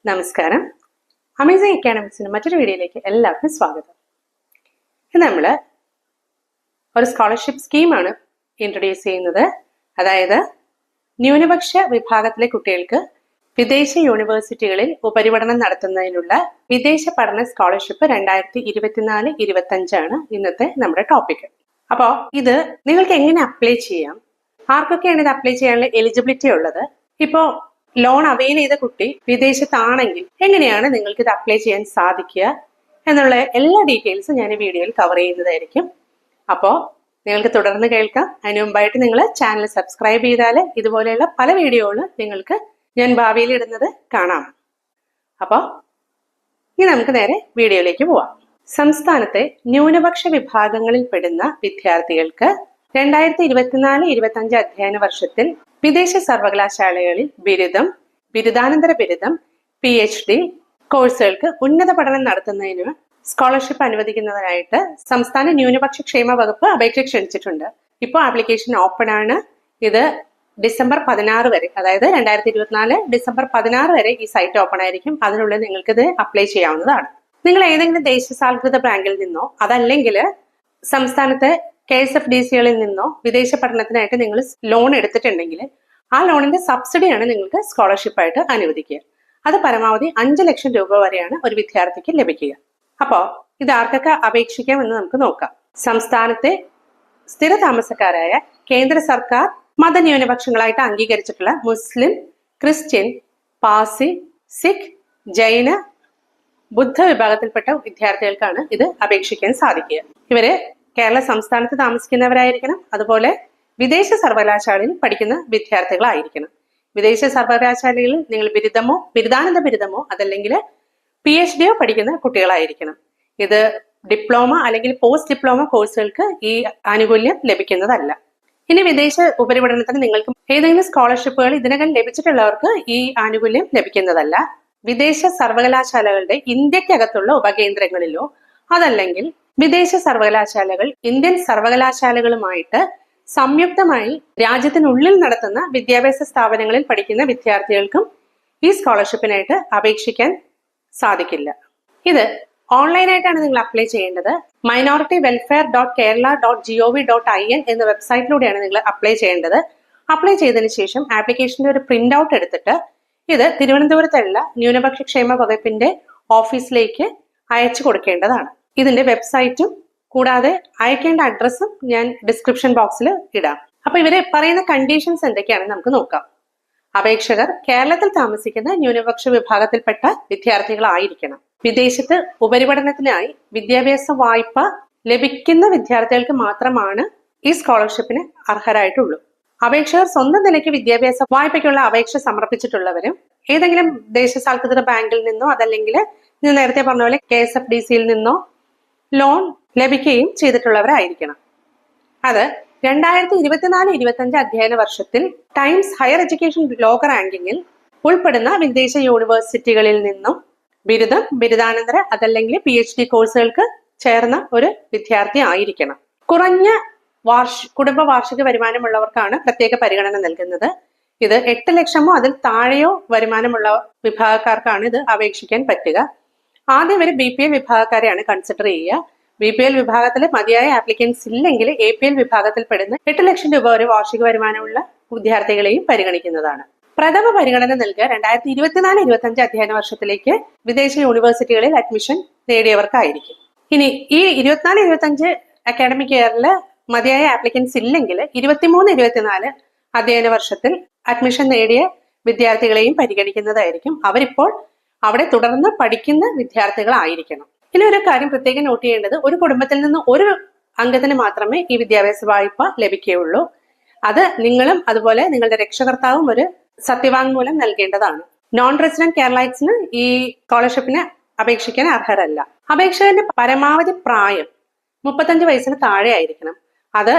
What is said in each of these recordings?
നമസ്കാരം. അമേസിംഗ് അക്കാഡമിക്സിന്റെ മറ്റൊരു വീഡിയോയിലേക്ക് എല്ലാവർക്കും സ്വാഗതം. ഇന്ന് നമ്മൾ ഒരു സ്കോളർഷിപ്പ് സ്കീമാണ് ഇൻട്രൊഡ്യൂസ് ചെയ്യുന്നത്. അതായത് ന്യൂനപക്ഷ വിഭാഗത്തിലെ കുട്ടികൾക്ക് വിദേശ യൂണിവേഴ്സിറ്റികളിൽ ഉപരിപഠനം നടത്തുന്നതിനുള്ള വിദേശ പഠന സ്കോളർഷിപ്പ് 2024-25 ഇന്നത്തെ നമ്മുടെ ടോപ്പിക്. അപ്പോൾ ഇത് നിങ്ങൾക്ക് എങ്ങനെ അപ്ലൈ ചെയ്യാം, ആർക്കൊക്കെയാണ് ഇത് അപ്ലൈ ചെയ്യാനുള്ള എലിജിബിലിറ്റി ഉള്ളത്, ഇപ്പോൾ ലോൺ അവെയിൽ ചെയ്ത കുട്ടി വിദേശത്താണെങ്കിൽ എങ്ങനെയാണ് നിങ്ങൾക്ക് ഇത് അപ്ലൈ ചെയ്യാൻ സാധിക്കുക എന്നുള്ള എല്ലാ ഡീറ്റെയിൽസും ഞാൻ ഈ വീഡിയോയിൽ കവർ ചെയ്യുന്നതായിരിക്കും. അപ്പോൾ നിങ്ങൾക്ക് തുടർന്ന് കേൾക്കാം. അതിന് മുമ്പായിട്ട് നിങ്ങൾ ചാനൽ സബ്സ്ക്രൈബ് ചെയ്താൽ ഇതുപോലെയുള്ള പല വീഡിയോകൾ നിങ്ങൾക്ക് ഞാൻ ഭാവിയിൽ ഇടുന്നത് കാണാം. അപ്പോൾ ഇനി നമുക്ക് നേരെ വീഡിയോയിലേക്ക് പോവാം. സംസ്ഥാനത്തെ ന്യൂനപക്ഷ വിഭാഗങ്ങളിൽ പെടുന്ന വിദ്യാർത്ഥികൾക്ക് 2024-25 അധ്യയന വർഷത്തിൽ വിദേശ സർവകലാശാലകളിൽ ബിരുദം, ബിരുദാനന്തര ബിരുദം, PhD കോഴ്സുകൾക്ക് ഉന്നത പഠനം നടത്തുന്നതിന് സ്കോളർഷിപ്പ് അനുവദിക്കുന്നതിനായിട്ട് സംസ്ഥാന ന്യൂനപക്ഷ ക്ഷേമ വകുപ്പ് അപേക്ഷ ക്ഷണിച്ചിട്ടുണ്ട്. ഇപ്പോൾ ആപ്ലിക്കേഷൻ ഓപ്പൺ ആണ്. ഇത് ഡിസംബർ 16 വരെ, അതായത് 2024 ഡിസംബർ 16 വരെ ഈ സൈറ്റ് ഓപ്പൺ ആയിരിക്കും. അതിനുള്ളിൽ നിങ്ങൾക്കിത് അപ്ലൈ ചെയ്യാവുന്നതാണ്. നിങ്ങൾ ഏതെങ്കിലും ദേശസാൽകൃത ബാങ്കിൽ നിന്നോ അതല്ലെങ്കിൽ സംസ്ഥാനത്തെ KSFDCകളിൽ നിന്നോ വിദേശ പഠനത്തിനായിട്ട് നിങ്ങൾ ലോൺ എടുത്തിട്ടുണ്ടെങ്കിൽ ആ ലോണിന്റെ സബ്സിഡിയാണ് നിങ്ങൾക്ക് സ്കോളർഷിപ്പായിട്ട് അനുവദിക്കുക. അത് പരമാവധി 5 ലക്ഷം രൂപ വരെയാണ് ഒരു വിദ്യാർത്ഥിക്ക് ലഭിക്കുക. അപ്പോൾ ഇത് ആർക്കൊക്കെ അപേക്ഷിക്കാം എന്ന് നമുക്ക് നോക്കാം. സംസ്ഥാനത്തെ സ്ഥിര താമസക്കാരായ കേന്ദ്ര സർക്കാർ മതന്യൂനപക്ഷങ്ങളായിട്ട് അംഗീകരിച്ചിട്ടുള്ള മുസ്ലിം, ക്രിസ്ത്യൻ, പാസി, സിഖ്, ജൈന, ബുദ്ധ വിഭാഗത്തിൽപ്പെട്ട വിദ്യാർത്ഥികൾക്കാണ് ഇത് അപേക്ഷിക്കാൻ സാധിക്കുക. ഇവര് കേരള സംസ്ഥാനത്ത് താമസിക്കുന്നവരായിരിക്കണം. അതുപോലെ വിദേശ സർവകലാശാലയിൽ പഠിക്കുന്ന വിദ്യാർത്ഥികളായിരിക്കണം. വിദേശ സർവകലാശാലയിൽ നിങ്ങൾ ബിരുദമോ ബിരുദാനന്തര ബിരുദമോ അതല്ലെങ്കിൽ PhD പഠിക്കുന്ന കുട്ടികളായിരിക്കണം. ഇത് ഡിപ്ലോമ അല്ലെങ്കിൽ പോസ്റ്റ് ഡിപ്ലോമ കോഴ്സുകൾക്ക് ഈ ആനുകൂല്യം ലഭിക്കുന്നതല്ല. ഇനി വിദേശ ഉപരിപഠനത്തിന് നിങ്ങൾക്ക് ഏതെങ്കിലും സ്കോളർഷിപ്പുകൾ ഇതിനകം ലഭിച്ചിട്ടുള്ളവർക്ക് ഈ ആനുകൂല്യം ലഭിക്കുന്നതല്ല. വിദേശ സർവകലാശാലകളുടെ ഇന്ത്യക്കകത്തുള്ള ഉപകേന്ദ്രങ്ങളിലോ അതല്ലെങ്കിൽ വിദേശ സർവകലാശാലകൾ ഇന്ത്യൻ സർവകലാശാലകളുമായിട്ട് സംയുക്തമായി രാജ്യത്തിനുള്ളിൽ നടത്തുന്ന വിദ്യാഭ്യാസ സ്ഥാപനങ്ങളിൽ പഠിക്കുന്ന വിദ്യാർത്ഥികൾക്കും ഈ സ്കോളർഷിപ്പിനായിട്ട് അപേക്ഷിക്കാൻ സാധിക്കില്ല. ഇത് ഓൺലൈനായിട്ടാണ് നിങ്ങൾ അപ്ലൈ ചെയ്യേണ്ടത്. minority-welfare.kerala.gov.in എന്ന വെബ്സൈറ്റിലൂടെയാണ് നിങ്ങൾ അപ്ലൈ ചെയ്യേണ്ടത്. അപ്ലൈ ചെയ്തതിനു ശേഷം ആപ്ലിക്കേഷന്റെ ഒരു പ്രിന്റ് ഔട്ട് എടുത്തിട്ട് ഇത് തിരുവനന്തപുരത്തുള്ള ന്യൂനപക്ഷ ക്ഷേമ വകുപ്പിന്റെ ഓഫീസിലേക്ക് അയച്ചു കൊടുക്കേണ്ടതാണ്. ഇതിന്റെ വെബ്സൈറ്റും കൂടാതെ അയക്കേണ്ട അഡ്രസ്സും ഞാൻ ഡിസ്ക്രിപ്ഷൻ ബോക്സിൽ ഇടാം. അപ്പൊ ഇവര് പറയുന്ന കണ്ടീഷൻസ് എന്തൊക്കെയാണെന്ന് നമുക്ക് നോക്കാം. അപേക്ഷകർ കേരളത്തിൽ താമസിക്കുന്ന ന്യൂനപക്ഷ വിഭാഗത്തിൽപ്പെട്ട വിദ്യാർത്ഥികളായിരിക്കണം. വിദേശത്ത് ഉപരിപഠനത്തിനായി വിദ്യാഭ്യാസ വായ്പ ലഭിക്കുന്ന വിദ്യാർത്ഥികൾക്ക് മാത്രമാണ് ഈ സ്കോളർഷിപ്പിന് അർഹരായിട്ടുള്ളൂ. അപേക്ഷകർ സ്വന്തം നിലയ്ക്ക് വിദ്യാഭ്യാസ വായ്പയ്ക്കുള്ള അപേക്ഷ സമർപ്പിച്ചിട്ടുള്ളവരും ഏതെങ്കിലും ദേശസാൽകൃത ബാങ്കിൽ നിന്നോ അതല്ലെങ്കിൽ ഞാൻ നേരത്തെ പറഞ്ഞ പോലെ KSFDCയിൽ നിന്നോ ലോൺ ലഭിക്കുകയും ചെയ്തിട്ടുള്ളവരായിരിക്കണം. അത് 2024-25 അധ്യയന വർഷത്തിൽ ടൈംസ് ഹയർ എഡ്യൂക്കേഷൻ ലോക റാങ്കിങ്ങിൽ ഉൾപ്പെടുന്ന വിദേശ യൂണിവേഴ്സിറ്റികളിൽ നിന്നും ബിരുദം, ബിരുദാനന്തര അതല്ലെങ്കിൽ PhD കോഴ്സുകൾക്ക് ചേർന്ന ഒരു വിദ്യാർത്ഥി ആയിരിക്കണം. കുറഞ്ഞ കുടുംബ വാർഷിക വരുമാനമുള്ളവർക്കാണ് പ്രത്യേക പരിഗണന നൽകുന്നത്. ഇത് 8 ലക്ഷമോ അതിൽ താഴെയോ വരുമാനമുള്ള വിഭാഗക്കാർക്കാണ് ഇത് അപേക്ഷിക്കാൻ പറ്റുക. ആദ്യം ഇവർ BPL വിഭാഗക്കാരെയാണ് കൺസിഡർ ചെയ്യുക. BPL വിഭാഗത്തിൽ മതിയായ ആപ്ലിക്കൻസ് ഇല്ലെങ്കിൽ APL വിഭാഗത്തിൽ പെടുന്ന 8 ലക്ഷം രൂപ വരെ വാർഷിക വരുമാനമുള്ള വിദ്യാർത്ഥികളെയും പരിഗണിക്കുന്നതാണ്. പ്രഥമ പരിഗണന നൽകുക 2024-25 അധ്യയന വർഷത്തിലേക്ക് വിദേശ യൂണിവേഴ്സിറ്റികളിൽ അഡ്മിഷൻ നേടിയവർക്കായിരിക്കും. ഇനി ഈ 24-25 അക്കാഡമിക് ഇയറില് മതിയായ ആപ്ലിക്കൻസ് ഇല്ലെങ്കിൽ 23-24 അധ്യയന വർഷത്തിൽ അഡ്മിഷൻ നേടിയ വിദ്യാർത്ഥികളെയും പരിഗണിക്കുന്നതായിരിക്കും. അവരിപ്പോൾ അവിടെ തുടർന്ന് പഠിക്കുന്ന വിദ്യാർത്ഥികളായിരിക്കണം. ഇനി ഒരു കാര്യം പ്രത്യേകം നോട്ട് ചെയ്യേണ്ടത്, ഒരു കുടുംബത്തിൽ നിന്ന് ഒരു അംഗത്തിന് മാത്രമേ ഈ വിദ്യാഭ്യാസ വായ്പ ലഭിക്കുകയുള്ളൂ. അത് നിങ്ങളും അതുപോലെ നിങ്ങളുടെ രക്ഷകർത്താവും ഒരു സത്യവാങ്മൂലം നൽകേണ്ടതാണ്. നോൺ റെസിഡന്റ് കേരളൈറ്റ്സിന് ഈ സ്കോളർഷിപ്പിന് അപേക്ഷിക്കാൻ അർഹരല്ല. അപേക്ഷകന്റെ പരമാവധി പ്രായം 35 വയസ്സിന് താഴെ ആയിരിക്കണം. അത്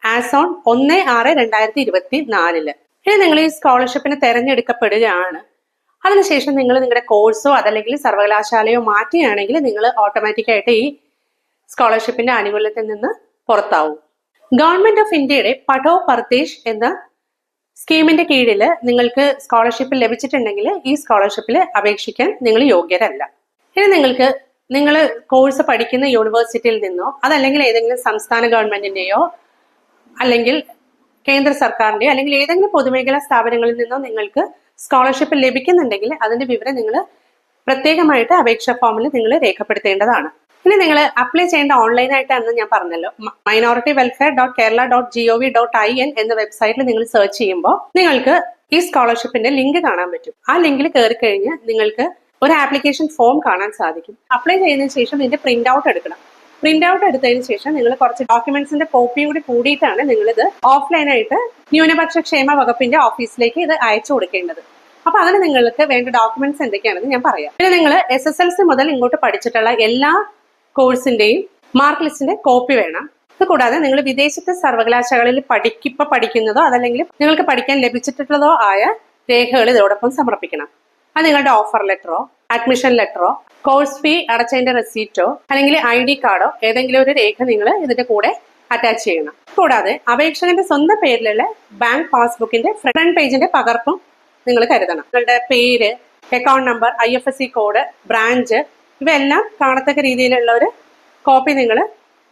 ആസ് ഓൺ 1/6/2024. ഇനി നിങ്ങൾ ഈ സ്കോളർഷിപ്പിന് തെരഞ്ഞെടുക്കപ്പെടുകയാണ്. അതിനുശേഷം നിങ്ങൾ നിങ്ങളുടെ കോഴ്സോ അതല്ലെങ്കിൽ സർവകലാശാലയോ മാറ്റുകയാണെങ്കിൽ നിങ്ങൾ ഓട്ടോമാറ്റിക്കായിട്ട് ഈ സ്കോളർഷിപ്പിന്റെ ആനുകൂല്യത്തിൽ നിന്ന് പുറത്താവും. ഗവൺമെന്റ് ഓഫ് ഇന്ത്യയുടെ പഠോ പർദേശ് എന്ന സ്കീമിന്റെ കീഴിൽ നിങ്ങൾക്ക് സ്കോളർഷിപ്പ് ലഭിച്ചിട്ടുണ്ടെങ്കിൽ ഈ സ്കോളർഷിപ്പിൽ അപേക്ഷിക്കാൻ നിങ്ങൾ യോഗ്യരല്ല. ഇനി നിങ്ങൾ കോഴ്സ് പഠിക്കുന്ന യൂണിവേഴ്സിറ്റിയിൽ നിന്നോ അതല്ലെങ്കിൽ ഏതെങ്കിലും സംസ്ഥാന ഗവൺമെന്റിന്റെയോ അല്ലെങ്കിൽ കേന്ദ്ര സർക്കാരിന്റെയോ അല്ലെങ്കിൽ ഏതെങ്കിലും പൊതുമേഖലാ സ്ഥാപനങ്ങളിൽ നിന്നോ നിങ്ങൾക്ക് സ്കോളർഷിപ്പ് ലഭിക്കുന്നുണ്ടെങ്കിൽ അതിന്റെ വിവരം നിങ്ങൾ പ്രത്യേകമായിട്ട് അപേക്ഷാ ഫോമിൽ നിങ്ങൾ രേഖപ്പെടുത്തേണ്ടതാണ്. ഇനി നിങ്ങൾ അപ്ലൈ ചെയ്യേണ്ട ഓൺലൈനായിട്ടാണെന്ന് ഞാൻ പറഞ്ഞല്ലോ. minority-welfare.kerala.gov.in എന്ന വെബ്സൈറ്റിൽ നിങ്ങൾ സെർച്ച് ചെയ്യുമ്പോൾ നിങ്ങൾക്ക് ഈ സ്കോളർഷിപ്പിന്റെ ലിങ്ക് കാണാൻ പറ്റും. ആ ലിങ്കിൽ കയറി കഴിഞ്ഞ് നിങ്ങൾക്ക് ഒരു ആപ്ലിക്കേഷൻ ഫോം കാണാൻ സാധിക്കും. അപ്ലൈ ചെയ്തതിനു ശേഷം ഇതിന്റെ പ്രിന്റ് ഔട്ട് എടുക്കണം. പ്രിന്റ് ഔട്ട് എടുത്തതിന് ശേഷം നിങ്ങൾ കുറച്ച് ഡോക്യുമെന്റ്സിന്റെ കോപ്പിയും കൂടി കൂടിയിട്ടാണ് നിങ്ങളിത് ഓഫ്ലൈനായിട്ട് ന്യൂനപക്ഷ ക്ഷേമ വകുപ്പിന്റെ ഓഫീസിലേക്ക് ഇത് അയച്ചു കൊടുക്കേണ്ടത്. അപ്പൊ അതിന് നിങ്ങൾക്ക് വേണ്ട ഡോക്യുമെന്റ്സ് എന്തൊക്കെയാണെന്ന് ഞാൻ പറയാം. പിന്നെ നിങ്ങൾ SSLC മുതൽ ഇങ്ങോട്ട് പഠിച്ചിട്ടുള്ള എല്ലാ കോഴ്സിന്റെയും മാർക്ക് ലിസ്റ്റിന്റെ കോപ്പി വേണം. ഇത് കൂടാതെ നിങ്ങൾ വിദേശത്തെ സർവകലാശാലകളിൽ പഠിക്കുന്നതോ അതല്ലെങ്കിൽ നിങ്ങൾക്ക് പഠിക്കാൻ ലഭിച്ചിട്ടുള്ളതോ ആയ രേഖകൾ ഇതോടൊപ്പം സമർപ്പിക്കണം. അത് നിങ്ങളുടെ ഓഫർ ലെറ്ററോ അഡ്മിഷൻ ലെറ്ററോ കോഴ്സ് ഫീ അടച്ചതിന്റെ റെസീറ്റോ അല്ലെങ്കിൽ ID കാർഡോ ഏതെങ്കിലും ഒരു രേഖ നിങ്ങൾ ഇതിന്റെ കൂടെ അറ്റാച്ച് ചെയ്യണം. കൂടാതെ അപേക്ഷകന്റെ സ്വന്തം പേരിലുള്ള ബാങ്ക് പാസ്ബുക്കിന്റെ ഫ്രണ്ട് പേജിന്റെ പകർപ്പും നിങ്ങൾ കരുതണം. നിങ്ങളുടെ പേര്, account number, IFSC code, branch ഇവയെല്ലാം കാണത്തക്ക രീതിയിലുള്ള ഒരു കോപ്പി നിങ്ങൾ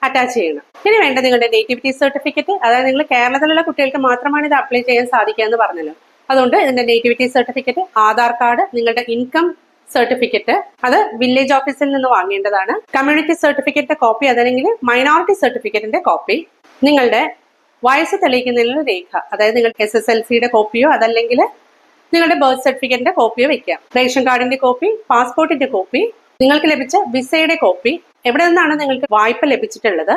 അറ്റാച്ച് ചെയ്യണം. ഇനി വേണ്ട നിങ്ങളുടെ നേറ്റിവിറ്റി സർട്ടിഫിക്കറ്റ്, അതായത് നിങ്ങൾ കേരളത്തിലുള്ള കുട്ടികൾക്ക് മാത്രമാണ് ഇത് അപ്ലൈ ചെയ്യാൻ സാധിക്കുക എന്ന് പറഞ്ഞല്ലോ. അതുകൊണ്ട് ഇതിന്റെ നേറ്റിവിറ്റി സർട്ടിഫിക്കറ്റ്, ആധാർ കാർഡ്, നിങ്ങളുടെ ഇൻകം സർട്ടിഫിക്കറ്റ് അത് വില്ലേജ് ഓഫീസിൽ നിന്ന് വാങ്ങേണ്ടതാണ്. കമ്മ്യൂണിറ്റി സർട്ടിഫിക്കറ്റിന്റെ കോപ്പി അതല്ലെങ്കിൽ മൈനോറിറ്റി സർട്ടിഫിക്കറ്റിന്റെ കോപ്പി, നിങ്ങളുടെ വയസ്സ് തെളിയിക്കുന്നതിനുള്ള രേഖ, അതായത് നിങ്ങൾ SSLCയുടെ കോപ്പിയോ അതല്ലെങ്കിൽ നിങ്ങളുടെ ബർത്ത് സർട്ടിഫിക്കറ്റിന്റെ കോപ്പിയോ വെക്കാം. റേഷൻ കാർഡിന്റെ കോപ്പി, പാസ്പോർട്ടിന്റെ കോപ്പി, നിങ്ങൾക്ക് ലഭിച്ച വിസയുടെ കോപ്പി, എവിടെ നിന്നാണ് നിങ്ങൾക്ക് വായ്പ ലഭിച്ചിട്ടുള്ളത്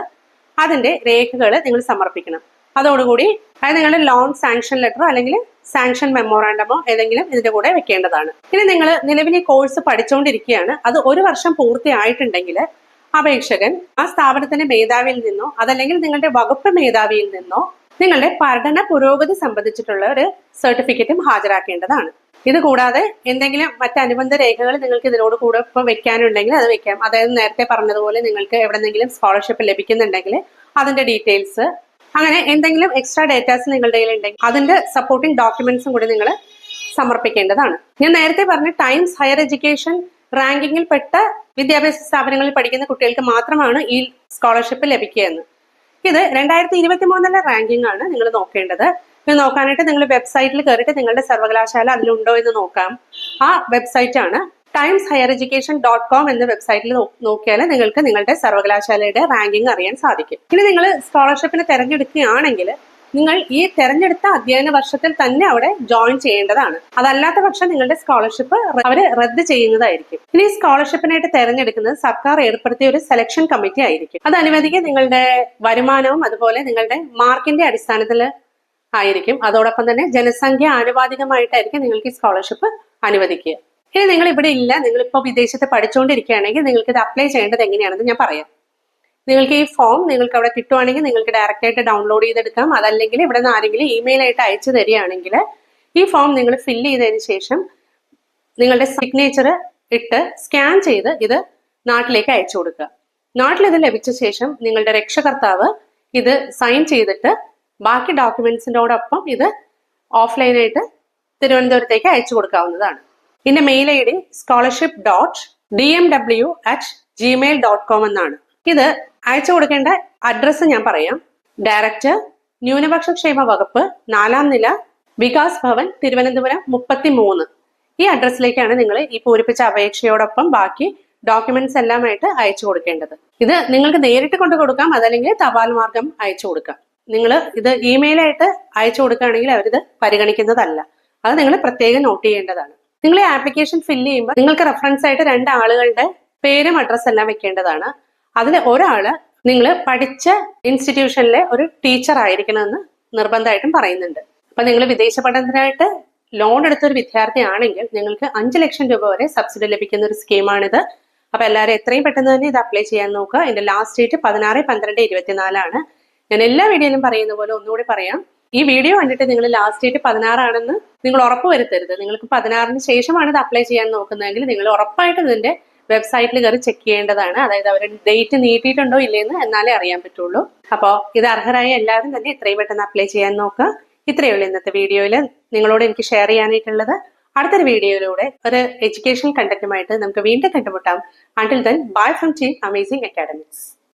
അതിന്റെ രേഖകൾ നിങ്ങൾ സമർപ്പിക്കണം. അതോടുകൂടി അതായത് നിങ്ങളുടെ ലോൺ സാങ്ഷൻ ലെറ്ററോ അല്ലെങ്കിൽ സാങ്ഷൻ മെമ്മോറാണ്ടമോ ഏതെങ്കിലും ഇതിന്റെ കൂടെ വെക്കേണ്ടതാണ്. ഇനി നിങ്ങൾ നിലവിൽ ഈ കോഴ്സ് പഠിച്ചുകൊണ്ടിരിക്കുകയാണ്, അത് 1 വർഷം പൂർത്തിയായിട്ടുണ്ടെങ്കിൽ അപേക്ഷകൻ ആ സ്ഥാപനത്തിന്റെ മേധാവിയിൽ നിന്നോ അതല്ലെങ്കിൽ നിങ്ങളുടെ വകുപ്പ് മേധാവിയിൽ നിന്നോ നിങ്ങളുടെ പഠന പുരോഗതി സംബന്ധിച്ചിട്ടുള്ള ഒരു സർട്ടിഫിക്കറ്റും ഹാജരാക്കേണ്ടതാണ്. ഇത് കൂടാതെ എന്തെങ്കിലും മറ്റനുബന്ധ രേഖകൾ നിങ്ങൾക്ക് ഇതിനോട് കൂടെ ഇപ്പോൾ വെക്കാനുണ്ടെങ്കിൽ അത് വെക്കാം. അതായത് നേരത്തെ പറഞ്ഞതുപോലെ നിങ്ങൾക്ക് എവിടെന്നെങ്കിലും സ്കോളർഷിപ്പ് ലഭിക്കുന്നുണ്ടെങ്കിൽ അതിന്റെ ഡീറ്റെയിൽസ്, അങ്ങനെ എന്തെങ്കിലും എക്സ്ട്രാ ഡേറ്റാസ് നിങ്ങളുടെ കയ്യിലുണ്ടെങ്കിൽ അതിന്റെ സപ്പോർട്ടിംഗ് ഡോക്യുമെന്റ്സും കൂടി നിങ്ങൾ സമർപ്പിക്കേണ്ടതാണ്. ഞാൻ നേരത്തെ പറഞ്ഞ ടൈംസ് ഹയർ എഡ്യൂക്കേഷൻ റാങ്കിങ്ങിൽ പെട്ട വിദ്യാഭ്യാസ സ്ഥാപനങ്ങളിൽ പഠിക്കുന്ന കുട്ടികൾക്ക് മാത്രമാണ് ഈ സ്കോളർഷിപ്പ് ലഭിക്കുക എന്ന്. ഇത് 2023 റാങ്കിംഗ് ആണ് നിങ്ങൾ നോക്കേണ്ടത്. ഇത് നോക്കാനായിട്ട് നിങ്ങൾ വെബ്സൈറ്റിൽ കയറിയിട്ട് നിങ്ങളുടെ സർവകലാശാല അതിലുണ്ടോ എന്ന് നോക്കാം. ആ വെബ്സൈറ്റ് ആണ് timeshighereducation.com എന്ന വെബ്സൈറ്റിൽ നോക്കിയാൽ നിങ്ങൾക്ക് നിങ്ങളുടെ സർവകലാശാലയുടെ റാങ്കിംഗ് അറിയാൻ സാധിക്കും. ഇനി നിങ്ങൾ സ്കോളർഷിപ്പിന് തെരഞ്ഞെടുക്കുകയാണെങ്കിൽ നിങ്ങൾ ഈ തെരഞ്ഞെടുത്ത അധ്യയന വർഷത്തിൽ തന്നെ അവിടെ ജോയിൻ ചെയ്യേണ്ടതാണ്. അതല്ലാത്ത പക്ഷം നിങ്ങളുടെ സ്കോളർഷിപ്പ് അവർ റദ്ദ് ചെയ്യുന്നതായിരിക്കും. ഇനി സ്കോളർഷിപ്പിനായിട്ട് തെരഞ്ഞെടുക്കുന്നത് സർക്കാർ ഏർപ്പെടുത്തിയ ഒരു സെലക്ഷൻ കമ്മിറ്റി ആയിരിക്കും. അത് അനുവദിക്കുക നിങ്ങളുടെ വരുമാനവും അതുപോലെ നിങ്ങളുടെ മാർക്കിന്റെ അടിസ്ഥാനത്തിൽ ആയിരിക്കും. അതോടൊപ്പം തന്നെ ജനസംഖ്യ ആനുപാതികമായിട്ടായിരിക്കും നിങ്ങൾക്ക് ഈ സ്കോളർഷിപ്പ് അനുവദിക്കുക. ഇനി നിങ്ങൾ ഇവിടെ ഇല്ല, നിങ്ങളിപ്പോൾ വിദേശത്ത് പഠിച്ചുകൊണ്ടിരിക്കുകയാണെങ്കിൽ നിങ്ങൾക്ക് ഇത് അപ്ലൈ ചെയ്യേണ്ടത് എങ്ങനെയാണെന്ന് ഞാൻ പറയാം. നിങ്ങൾക്ക് ഈ ഫോം നിങ്ങൾക്ക് അവിടെ കിട്ടുവാണെങ്കിൽ നിങ്ങൾക്ക് ഡയറക്റ്റ് ആയിട്ട് ഡൗൺലോഡ് ചെയ്തെടുക്കാം. അതല്ലെങ്കിൽ ഇവിടെ നിന്ന് ആരെങ്കിലും ഇമെയിൽ ആയിട്ട് അയച്ചു തരികയാണെങ്കിൽ ഈ ഫോം നിങ്ങൾ ഫില്ല് ചെയ്തതിന് ശേഷം നിങ്ങളുടെ സിഗ്നേച്ചർ ഇട്ട് സ്കാൻ ചെയ്ത് ഇത് നാട്ടിലേക്ക് അയച്ചു കൊടുക്കുക. നാട്ടിൽ ഇത് ലഭിച്ച ശേഷം നിങ്ങളുടെ രക്ഷകർത്താവ് ഇത് സൈൻ ചെയ്തിട്ട് ബാക്കി ഡോക്യുമെന്റ്സിനോടൊപ്പം ഇത് ഓഫ്ലൈനായിട്ട് തിരുവനന്തപുരത്തേക്ക് അയച്ചു കൊടുക്കാവുന്നതാണ്. ഇതിന്റെ മെയിൽ ID scholarship.dmw@gmail.com എന്നാണ്. ഇത് അയച്ചു കൊടുക്കേണ്ട അഡ്രസ്സ് ഞാൻ പറയാം. ഡയറക്ടർ, ന്യൂനപക്ഷ ക്ഷേമ വകുപ്പ്, 4ാം നില, വികാസ് ഭവൻ, തിരുവനന്തപുരം 33. ഈ അഡ്രസ്സിലേക്കാണ് നിങ്ങൾ ഈ പൂരിപ്പിച്ച അപേക്ഷയോടൊപ്പം ബാക്കി ഡോക്യുമെന്റ്സ് എല്ലാമായിട്ട് അയച്ചു കൊടുക്കേണ്ടത്. ഇത് നിങ്ങൾക്ക് നേരിട്ട് കൊണ്ടു കൊടുക്കാം, അതല്ലെങ്കിൽ തപാൽ മാർഗം അയച്ചു കൊടുക്കാം. നിങ്ങൾ ഇത് ഇമെയിലായിട്ട് അയച്ചു കൊടുക്കുകയാണെങ്കിൽ അവരിത് പരിഗണിക്കുന്നതല്ല. അത് നിങ്ങൾ പ്രത്യേകം നോട്ട് ചെയ്യേണ്ടതാണ്. നിങ്ങൾ ഈ ആപ്ലിക്കേഷൻ ഫില്ല് ചെയ്യുമ്പോൾ നിങ്ങൾക്ക് റെഫറൻസ് ആയിട്ട് 2 ആളുകളുടെ പേരും അഡ്രസ്സ് എല്ലാം വെക്കേണ്ടതാണ്. അതിൽ ഒരാള് നിങ്ങൾ പഠിച്ച ഇൻസ്റ്റിറ്റ്യൂഷനിലെ ഒരു ടീച്ചർ ആയിരിക്കണമെന്ന് നിർബന്ധമായിട്ടും പറയുന്നുണ്ട്. അപ്പൊ നിങ്ങൾ വിദേശ പഠനത്തിനായിട്ട് ലോൺ എടുത്തൊരു വിദ്യാർത്ഥി ആണെങ്കിൽ നിങ്ങൾക്ക് 5 ലക്ഷം രൂപ വരെ സബ്സിഡി ലഭിക്കുന്ന ഒരു സ്കീമാണിത്. അപ്പൊ എല്ലാവരും എത്രയും പെട്ടെന്ന് തന്നെ ഇത് അപ്ലൈ ചെയ്യാൻ നോക്കുക. ഇതിന്റെ ലാസ്റ്റ് ഡേറ്റ് 16/12/24 ആണ്. ഞാൻ എല്ലാ വീഡിയോയിലും പറയുന്ന പോലെ ഒന്നുകൂടി പറയാം, ഈ വീഡിയോ കണ്ടിട്ട് നിങ്ങൾ ലാസ്റ്റ് ഡേറ്റ് 16 ആണെന്ന് നിങ്ങൾ ഉറപ്പ് വരുത്തരുത്. നിങ്ങൾക്ക് 16-ന് ശേഷമാണ് ഇത് അപ്ലൈ ചെയ്യാൻ നോക്കുന്നതെങ്കിൽ നിങ്ങൾ ഉറപ്പായിട്ടും ഇതിന്റെ വെബ്സൈറ്റിൽ കയറി ചെക്ക് ചെയ്യേണ്ടതാണ്. അതായത് അവർ ഡേറ്റ് നീട്ടിയിട്ടുണ്ടോ ഇല്ലേന്ന് എന്നാലേ അറിയാൻ പറ്റുള്ളൂ. അപ്പോൾ ഇത് അർഹരായ എല്ലാവരും തന്നെ എത്രയും പെട്ടെന്ന് അപ്ലൈ ചെയ്യാൻ നോക്കുക. ഇത്രയേ ഉള്ളൂ ഇന്നത്തെ വീഡിയോയിൽ നിങ്ങളോട് എനിക്ക് ഷെയർ ചെയ്യാനായിട്ടുള്ളത്. അടുത്തൊരു വീഡിയോയിലൂടെ ഒരു എഡ്യൂക്കേഷണൽ കണ്ടന്റുമായിട്ട് നമുക്ക് വീണ്ടും കണ്ടുമുട്ടാം. Until then, bye from Team Amazing Academics.